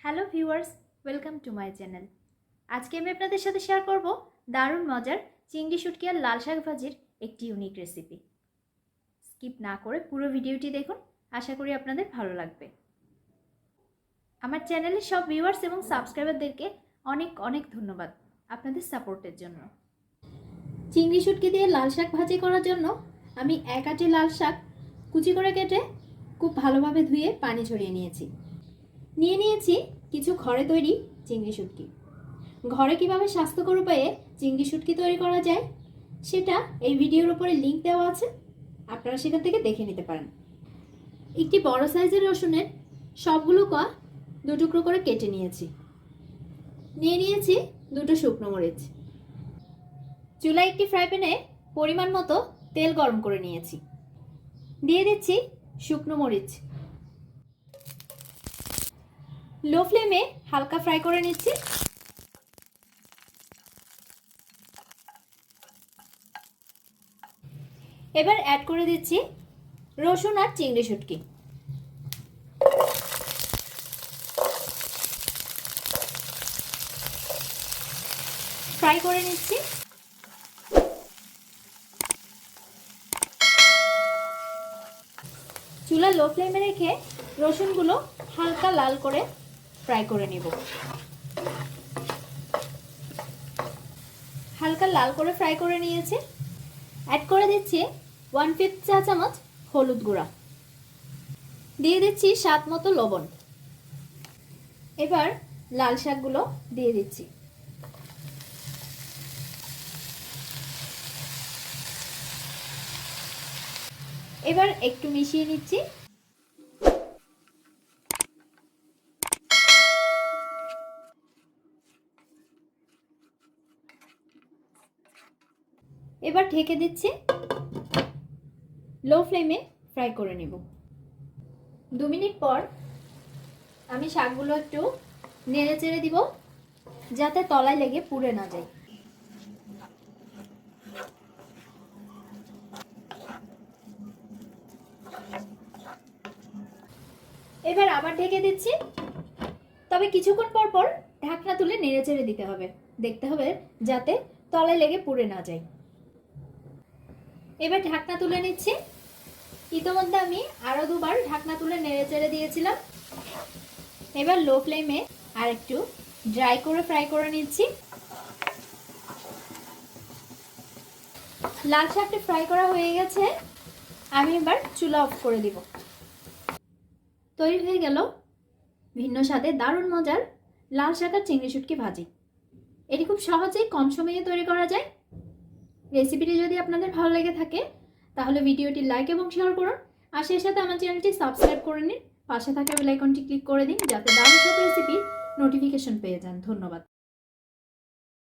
Hello viewers, welcome to my channel. আজকে আমি আপনাদের সাথে শেয়ার করব দারুণ মজার চিংড়ি শুটকি আর লাল শাক ভাজির একটি ইউনিক রেসিপি। স্কিপ না করে পুরো ভিডিওটি দেখুন, আশা করি আপনাদের ভালো লাগবে। আমার চ্যানেলের সব ভিউয়ার্স এবং সাবস্ক্রাইবারদেরকে অনেক অনেক ধন্যবাদ আপনাদের সাপোর্টের জন্য। চিংড়ি শুটকি দিয়ে লাল শাক ভাজি করার জন্য আমি এক আঁটি লাল শাক কুচি করে কেটে খুব ভালোভাবে ধুয়ে পানি ঝরিয়ে নিয়েছি। নিয়েছি কিছু ঘরে তৈরি চিংড়ি শুটকি। ঘরে কিভাবে স্বাস্থ্যকর উপায়ে চিংড়ি শুটকি তৈরি করা যায় সেটা এই ভিডিওর উপরে লিংক দেওয়া আছে, আপনারা সেখান থেকে দেখে নিতে পারেন। একটি বড় সাইজের রসুনের সবগুলো কোয়া দু টুকরো করে কেটে নিয়েছি। নিয়েছি দুটো শুকনো মরিচ। চুলায় একটি ফ্রাই প্যানে পরিমাণ মতো তেল গরম করে নিয়েছি। দিয়ে দিচ্ছি শুকনো মরিচ। লো ফ্লেমে হালকা ফ্রাই করে নিচ্ছি। এবার অ্যাড করে দিচ্ছি রসুন আর চিংড়ি শুটকি। ফ্রাই করে নিচ্ছি। চুলা লো ফ্লেমে রেখে রসুনগুলো হালকা লাল করে ফ্রাই করে নিব। হালকা লাল করে ফ্রাই করে নিয়েছি। অ্যাড করে দিচ্ছি 1/5 চা চামচ হলুদ গুঁড়া। দিয়ে দিচ্ছি স্বাদ মতো লবণ। এবার লাল শাকগুলো দিয়ে দিচ্ছি। এবার একটু মিশিয়ে নিচ্ছি। এবার ঢেকে দিচ্ছি। লো ফ্লেমে ফ্রাই করে নেব। 2 মিনিট পর আমি শাকগুলো একটু নেড়ে চেড়ে দিব যাতে তলায় লেগে পুড়ে না যায়। এবার আবার ঢেকে দিচ্ছি, তবে কিছুক্ষণ পর পর ঢাকনা তুলে নেড়ে চেড়ে দিতে হবে। দেখতে হবে যাতে তলায় লেগে পুড়ে না যায়। এবার ঢাকনা তুলে নিচ্ছি। ইতিমধ্যে আমি আরো দুবার ঢাকনা তুলে নেড়ে চেড়ে দিয়েছিলাম। এবার লো ফ্লেমে আর একটু ড্রাই করে ফ্রাই করে নিচ্ছি। লাল শাকটা ফ্রাই করা হয়ে গেছে, আমি এবার চুলা অফ করে দিব। তৈরি হয়ে গেল ভিন্ন স্বাদে দারুণ মজার লাল শাক আর চিংড়ি শুটকি ভাজি। এটি খুব সহজেই কম সময়ে তৈরি করা যায়। রেসিপিটি যদি আপনাদের ভালো লেগে থাকে তাহলে ভিডিওটি লাইক এবং শেয়ার করুন, আর সেই সাথে আমার চ্যানেলটি সাবস্ক্রাইব করে নিন। পাশে থাকা বেল আইকনটি ক্লিক করে দিন যাতে দারুণ সব রেসিপির নোটিফিকেশন পেয়ে যান। ধন্যবাদ।